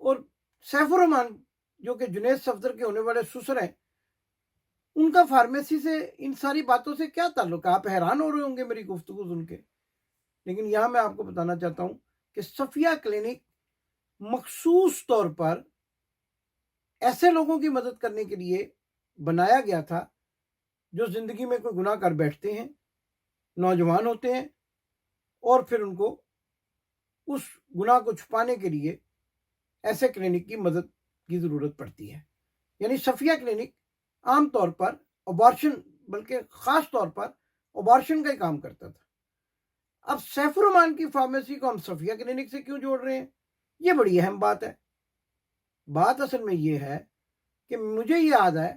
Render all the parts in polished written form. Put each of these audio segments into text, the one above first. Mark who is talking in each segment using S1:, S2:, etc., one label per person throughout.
S1: اور سیف الرحمان جو کہ جنید صفدر کے ہونے والے سسر ہیں، ان کا فارمیسی سے ان ساری باتوں سے کیا تعلق ہے؟ آپ حیران ہو رہے ہوں گے میری گفتگو سن کے، لیکن یہاں میں آپ کو بتانا چاہتا ہوں کہ صفیہ کلینک مخصوص طور پر ایسے لوگوں کی مدد کرنے کے لیے بنایا گیا تھا جو زندگی میں کوئی گناہ کر بیٹھتے ہیں، نوجوان ہوتے ہیں، اور پھر ان کو اس گناہ کو چھپانے کے لیے ایسے کلینک کی مدد کی ضرورت پڑتی ہے۔ یعنی صفیہ کلینک عام طور پر ابارشن، بلکہ خاص طور پر ابارشن کا ہی کام کرتا تھا۔ اب سیف الرحمان کی فارمیسی کو ہم صفیہ کلینک سے کیوں جوڑ رہے ہیں؟ یہ بڑی اہم بات ہے۔ بات اصل میں یہ ہے کہ مجھے یاد ہے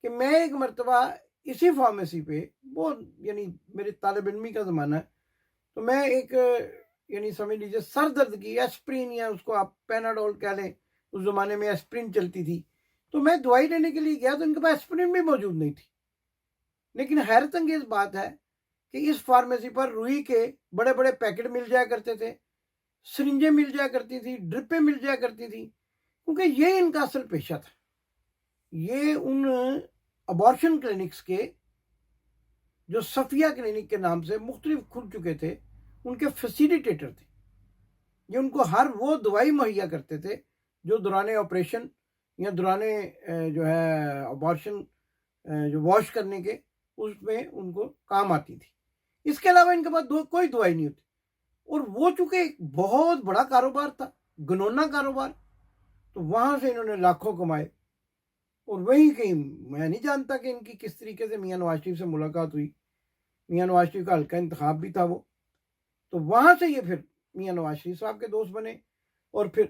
S1: کہ میں ایک مرتبہ اسی فارمیسی پہ، وہ یعنی میرے طالب علمی کا زمانہ ہے، تو میں ایک یعنی سمجھ لیجیے سر درد کی ایسپرین، یا اس کو آپ پیناڈول کہہ لیں، اس زمانے میں ایسپرین چلتی تھی، تو میں دوائی لینے کے لیے گیا تو ان کے پاس ایسپرین بھی موجود نہیں تھی۔ لیکن حیرت انگیز بات ہے کہ اس فارمیسی پر روئی کے بڑے بڑے پیکٹ مل جایا کرتے تھے، سرنجیں مل جایا کرتی تھی، ڈرپیں مل جایا کرتی تھی، کیونکہ یہ ان کا اصل پیشہ تھا۔ یہ ان ابارشن کلینکس کے جو صفیہ کلینک کے نام سے مختلف کھل چکے تھے، ان کے فیسیلیٹیٹر تھے۔ یہ ان کو ہر وہ دوائی مہیا کرتے تھے جو دوران آپریشن یا دوران جو ہے ابارشن جو واش کرنے کے، اس میں ان کو کام آتی تھی۔ اس کے علاوہ ان کے پاس کوئی دوائی نہیں ہوتی، اور وہ چونکہ ایک بہت بڑا کاروبار تھا، گنونا کاروبار، تو وہاں سے انہوں نے لاکھوں کمائے۔ اور وہیں کہیں میں نہیں جانتا کہ ان کی کس طریقے سے میاں نواز شریف سے ملاقات ہوئی۔ میاں نواز شریف کا ہلکا انتخاب بھی تھا وہ، تو وہاں سے یہ پھر میاں نواز شریف صاحب کے دوست بنے۔ اور پھر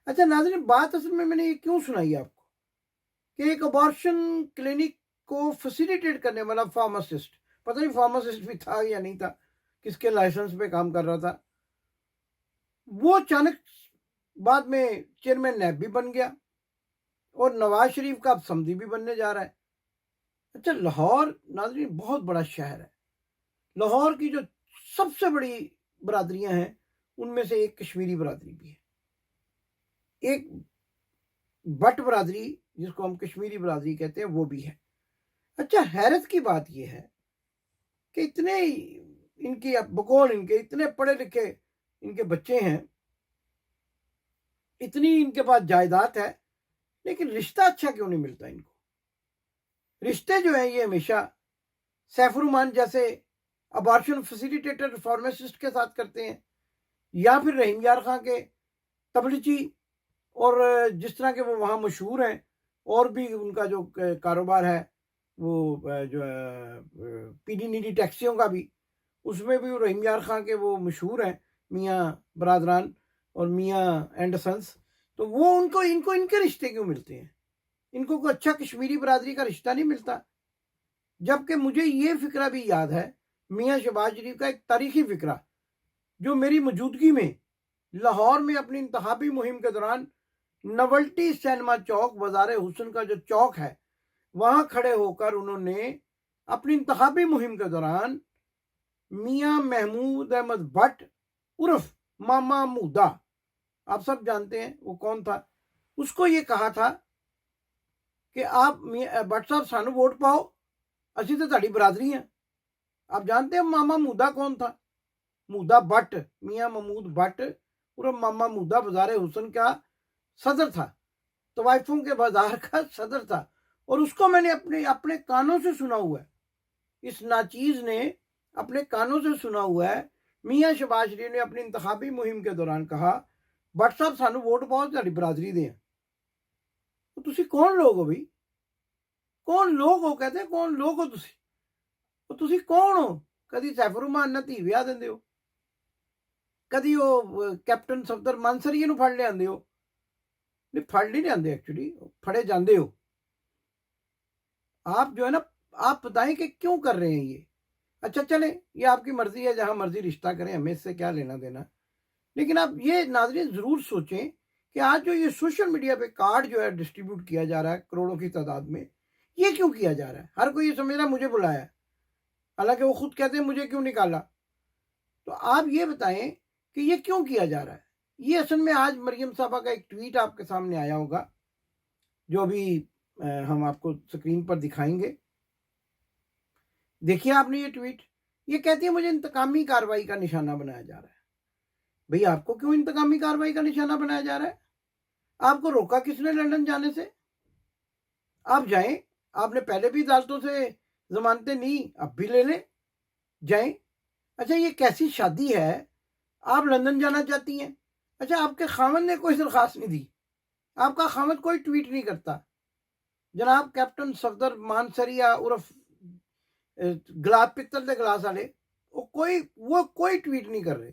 S1: اچھا ناظرین، بات اصل میں نے یہ کیوں سنائی آپ کو کہ ایک ابارشن کلینک کو فیسیلیٹیٹ کرنے والا فارماسسٹ، پتہ نہیں فارماسسٹ بھی تھا یا نہیں تھا، کس کے لائسنس پہ کام کر رہا تھا، وہ اچانک بعد میں چیئرمین نیب بھی بن گیا، اور نواز شریف کا اب سمدھی بھی بننے جا رہا ہے۔ اچھا، لاہور ناظرین بہت بڑا شہر ہے۔ لاہور کی جو سب سے بڑی برادریاں ہیں ان میں سے ایک کشمیری برادری بھی ہے، ایک بٹ برادری جس کو ہم کشمیری برادری کہتے ہیں وہ بھی ہے۔ اچھا، حیرت کی بات یہ ہے کہ اتنے ان کے بقول ان کے اتنے پڑھے لکھے ان کے بچے ہیں، اتنی ان کے پاس جائیداد ہے، لیکن رشتہ اچھا کیوں نہیں ملتا ان کو؟ رشتے جو ہیں یہ ہمیشہ سیف الرحمان جیسے ابارشن فیسیلیٹیٹر فارمیسسٹ کے ساتھ کرتے ہیں، یا پھر رحیم یار خان کے تبلچی، اور جس طرح کے وہ وہاں مشہور ہیں، اور بھی ان کا جو کاروبار ہے وہ جو پیڈی نیڈی ٹیکسیوں کا بھی، اس میں بھی رحیم یار خان کے وہ مشہور ہیں، میاں برادران اور میاں اینڈ سنس، تو وہ ان کو ان کے رشتے کیوں ملتے ہیں؟ ان کو کوئی اچھا کشمیری برادری کا رشتہ نہیں ملتا۔ جبکہ مجھے یہ فکرہ بھی یاد ہے، میاں شہباز شریف کا ایک تاریخی فکرہ جو میری موجودگی میں لاہور میں اپنی انتخابی مہم کے دوران نولٹی سینما چوک، بازار حسن کا جو چوک ہے، وہاں کھڑے ہو کر انہوں نے اپنی انتخابی مہم کے دوران میاں محمود احمد بٹ عرف ماما مودا، آپ سب جانتے ہیں وہ کون تھا، اس کو یہ کہا تھا کہ آپ بٹ صاحب سانو ووٹ پاؤ، اسی تو تہاڈی برادری ہیں۔ آپ جانتے ہیں ماما مودا کون تھا؟ مودا بٹ، میاں محمود بٹ عرف ماما مودا بازار حسن کا صدر تھا، طوائفوں کے بازار کا صدر تھا، اور اس کو میں نے اپنے کانوں سے سنا ہوا ہے، اس ناچیز نے اپنے کانوں سے سنا ہوا ہے، میاں شہباز شریف نے اپنی انتخابی مہم کے دوران کہا بٹ صاحب سانو ووٹ پاؤ تہاڈی برادری دے ہیں۔ تو تسی کون لوگ ہو بھائی؟ کون لوگ ہو؟ کہتے ہیں کون لوگ ہو تسی؟ تو تسی کون ہو؟ کدی سیف الرحمان نہ تھی ویاہ دیندے ہو، کدی وہ کیپٹن صفدر مانسریے نو پھڑ لے آندے ہو، نہیں پھڑ نہیں لے ایکچولی پھڑے جاندے ہو۔ آپ جو ہے نا، آپ بتائیں کہ کیوں کر رہے ہیں یہ؟ اچھا چلیں، یہ آپ کی مرضی ہے، جہاں مرضی رشتہ کریں، ہمیں اس سے کیا لینا دینا، لیکن آپ یہ ناظرین ضرور سوچیں کہ آج جو یہ سوشل میڈیا پہ کارڈ جو ہے ڈسٹریبیوٹ کیا جا رہا ہے کروڑوں کی تعداد میں، یہ کیوں کیا جا رہا ہے؟ ہر کوئی یہ سمجھ رہا ہے مجھے بلایا ہے، حالانکہ وہ خود کہتے ہیں مجھے کیوں نکالا۔ تو آپ یہ بتائیں کہ یہ کیوں کیا جا رہا ہے؟ یہ اصل میں آج مریم صاحبہ کا ایک ٹویٹ آپ کے سامنے آیا ہوگا جو ابھی ہم آپ کو سکرین پر دکھائیں گے. دیکھیے آپ نے یہ ٹویٹ. یہ کہتی ہے مجھے انتقامی کارروائی کا نشانہ بنایا جا رہا ہے. بھئی آپ کو کیوں انتقامی کارروائی کا نشانہ بنایا جا رہا ہے؟ آپ کو روکا کس نے لندن جانے سے؟ آپ جائیں. آپ نے پہلے بھی عدالتوں سے ضمانتیں لی, اب بھی لے لیں, جائیں. اچھا یہ کیسی شادی ہے, آپ لندن جانا چاہتی ہیں؟ اچھا آپ کے خاوند نے کوئی درخواست نہیں دی, آپ کا خاوند کوئی ٹویٹ نہیں کرتا. جناب کیپٹن صفدر مانسریا عرف گلاس پتل دے گلاس والے وہ کوئی ٹویٹ نہیں کر رہے.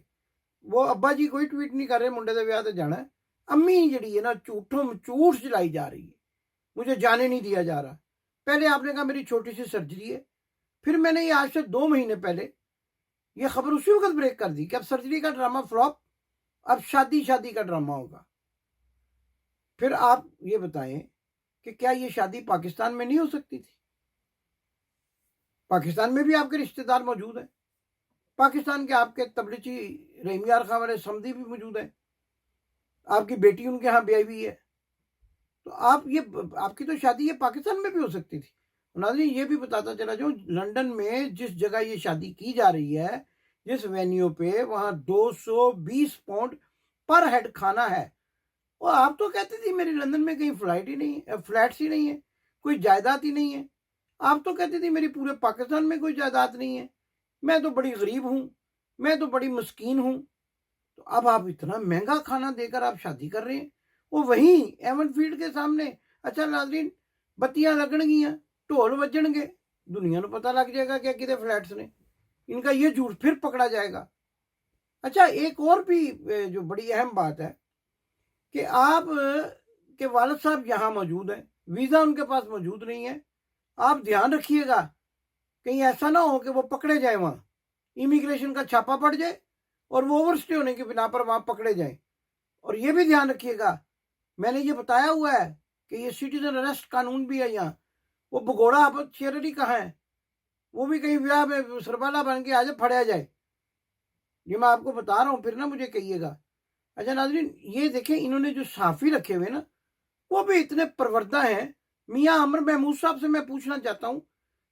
S1: وہ ابا جی کوئی ٹویٹ نہیں کر رہے منڈے دے ویاہ تے جانا ہے. امی جڑی ہے نا جھوٹ چلائی جا رہی ہے, مجھے جانے نہیں دیا جا رہا. پہلے آپ نے کہا میری چھوٹی سی سرجری ہے, پھر میں نے یہ آج سے 2 مہینے پہلے یہ خبر اسی وقت بریک کر دی کہ اب سرجری کا ڈرامہ فلاپ, اب شادی کا ڈرامہ ہوگا. پھر آپ یہ بتائیں کہ کیا یہ شادی پاکستان میں نہیں ہو سکتی تھی؟ پاکستان میں بھی آپ کے رشتہ دار موجود ہیں, پاکستان کے آپ کے تبلیغی رحیم یار خان والے سمدھی بھی موجود ہیں, آپ کی بیٹی ان کے ہاں بیائی ہوئی ہے, تو آپ کی تو شادی یہ پاکستان میں بھی ہو سکتی تھی. ناظرین یہ بھی بتاتا چلا جو لندن میں جس جگہ یہ شادی کی جا رہی ہے, جس وینیو پہ, وہاں 220 پاؤنڈ پر ہیڈ کھانا ہے. وہ آپ تو کہتے تھی میری لندن میں کہیں فلیٹس ہی نہیں ہے, کوئی جائیداد ہی نہیں ہے. آپ تو کہتے تھی میری پورے پاکستان میں کوئی جائیداد نہیں ہے, میں تو بڑی غریب ہوں, میں تو بڑی مسکین ہوں. تو اب آپ اتنا مہنگا کھانا دے کر آپ شادی کر رہے ہیں, وہ وہیں ایون فیلڈ کے سامنے. اچھا ناظرین بتیاں لگن گیاں, ڈھول بجن گے, دنیا کو پتہ لگ جائے گا کہ کتنے فلیٹس نے, ان کا یہ جھوٹ پھر پکڑا جائے گا. اچھا ایک اور بھی جو بڑی اہم بات ہے کہ آپ کے والد صاحب یہاں موجود ہیں, ویزا ان کے پاس موجود نہیں ہے. آپ دھیان رکھیے گا کہیں ایسا نہ ہو کہ وہ پکڑے جائیں, وہاں امیگریشن کا چھاپا پڑ جائے اور وہ اوور اسٹے ہونے کی بنا پر وہاں پکڑے جائیں. اور یہ بھی دھیان رکھیے گا, میں نے یہ بتایا ہوا ہے کہ یہ سٹیزن اریسٹ قانون بھی ہے یہاں. وہ بگوڑا آپ شیرری کہاں ہے, وہ بھی کہیں ویاہ میں سربالہ بن کے آج پھڑیا جائے. یہ میں آپ کو بتا رہا ہوں, پھر نہ مجھے کہیے گا. اچھا ناظرین یہ دیکھیں انہوں نے جو صحافی رکھے ہوئے نا وہ بھی اتنے پروردہ ہیں. میاں عمر محمود صاحب سے میں پوچھنا چاہتا ہوں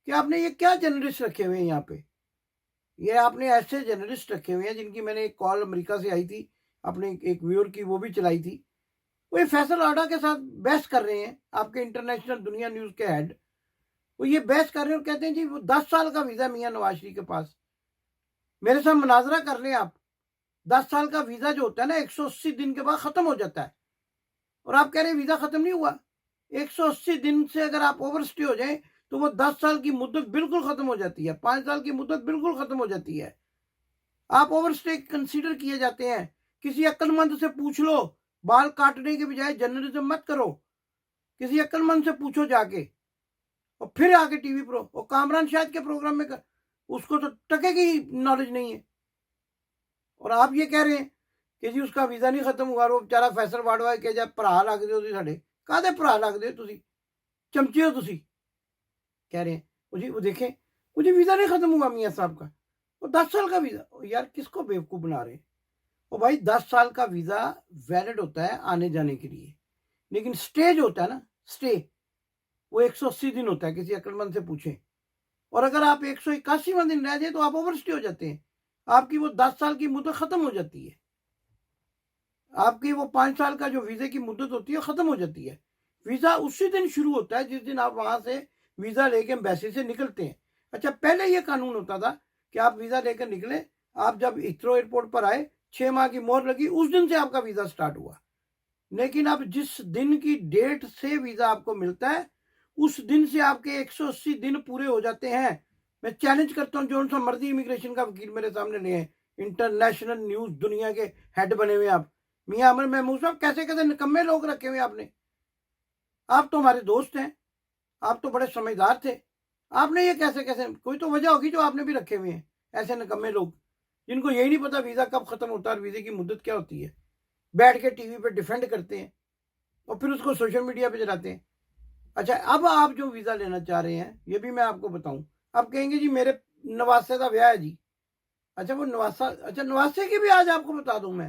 S1: کہ آپ نے یہ کیا جرنلسٹ رکھے ہوئے ہیں یہاں پہ؟ یہ آپ نے ایسے جرنلسٹ رکھے ہوئے ہیں جن کی میں نے ایک کال امریکہ سے آئی تھی, اپنے ایک ویور کی, وہ بھی چلائی تھی. وہ یہ فیصل آڈا کے ساتھ بحث کر رہے ہیں, آپ کے انٹرنیشنل دنیا نیوز کے ہیڈ. وہ یہ بحث کر رہے ہیں اور کہتے ہیں جی وہ 10 سال کا ویزا میاں نواز شریف کے پاس. میرے ساتھ مناظرہ کر لیں آپ. 10 سال کا ویزا جو ہوتا ہے نا 180 دن کے بعد ختم ہو جاتا ہے, اور آپ کہہ رہے ہیں ویزا ختم نہیں ہوا. 180 دن سے اگر آپ اوور اسٹے ہو جائیں تو وہ 10 سال کی مدت بالکل ختم ہو جاتی ہے, 5 سال کی مدت بالکل ختم ہو جاتی ہے. آپ اوور اسٹے کنسیڈر کیے جاتے ہیں. کسی عقل مند سے پوچھ لو, بال کاٹنے کے بجائے جرنلزم مت کرو, کسی عقل مند سے پوچھو جا کے, اور پھر آ کے ٹی وی پر. اور کامران شاہد کے پروگرام میں اس کو تو ٹکے کی نالج نہیں ہے, اور آپ یہ کہہ رہے ہیں کہ جی اس کا ویزا نہیں ختم ہوا, اور وہ بیچارہ فیصل واڈوا کہ جب بھرا لگتے ہو ساڈے, کہتے بھرا لگتے ہو تسی, چمچے ہو تسی, کہہ رہے ہیں وہ دیکھیں مجھے ویزا نہیں ختم ہوا میاں صاحب کا, وہ 10 سال کا ویزا. یار کس کو بیوقوف بنا رہے ہیں؟ وہ بھائی 10 سال کا ویزا ویلڈ ہوتا ہے آنے جانے کے لیے, لیکن سٹے جو ہوتا ہے نا, سٹے وہ 180 دن ہوتا ہے, کسی عقل مند سے پوچھیں. اور اگر آپ 181واں دن رہ جائیں تو آپ اوور سٹے ہو جاتے ہیں, آپ کی وہ 10 سال کی مدت ختم ہو جاتی ہے, آپ کی وہ 5 سال کا جو ویزے کی مدت ہوتی ہے ختم ہو جاتی ہے. ویزا اسی دن شروع ہوتا ہے جس دن آپ وہاں سے ویزا لے کے ایمبیسی سے نکلتے ہیں. اچھا پہلے یہ قانون ہوتا تھا کہ آپ ویزا لے کر نکلیں, آپ جب ہیتھرو ایئرپورٹ پر آئے 6 ماہ کی مہر لگی, اس دن سے آپ کا ویزا سٹارٹ ہوا. لیکن اب جس دن کی ڈیٹ سے ویزا آپ کو ملتا ہے اس دن سے آپ کے 180 دن پورے ہو جاتے ہیں. میں چیلنج کرتا ہوں جو سا مرضی امیگریشن کا وکیل میرے سامنے لے ہیں, انٹرنیشنل نیوز دنیا کے ہیڈ بنے ہوئے آپ, میاں عمر محمود صاحب کیسے کیسے نکمے لوگ رکھے ہوئے آپ نے. آپ تو ہمارے دوست ہیں, آپ تو بڑے سمجھدار تھے, آپ نے یہ کیسے کوئی تو وجہ ہوگی جو آپ نے بھی رکھے ہوئے ہیں ایسے نکمے لوگ جن کو یہی نہیں پتا ویزا کب ختم ہوتا ہے اور ویزے کی مدت کیا ہوتی ہے. بیٹھ کے ٹی وی پہ ڈیفینڈ کرتے ہیں اور پھر اس کو سوشل میڈیا پہ چلاتے ہیں. اچھا اب آپ جو ویزا لینا چاہ رہے ہیں یہ بھی میں آپ کو بتاؤں, آپ کہیں گے جی میرے نواسے کا بیاہ ہے جی. اچھا وہ نواسا, اچھا نواسے کی بھی آج آپ کو بتا دوں میں,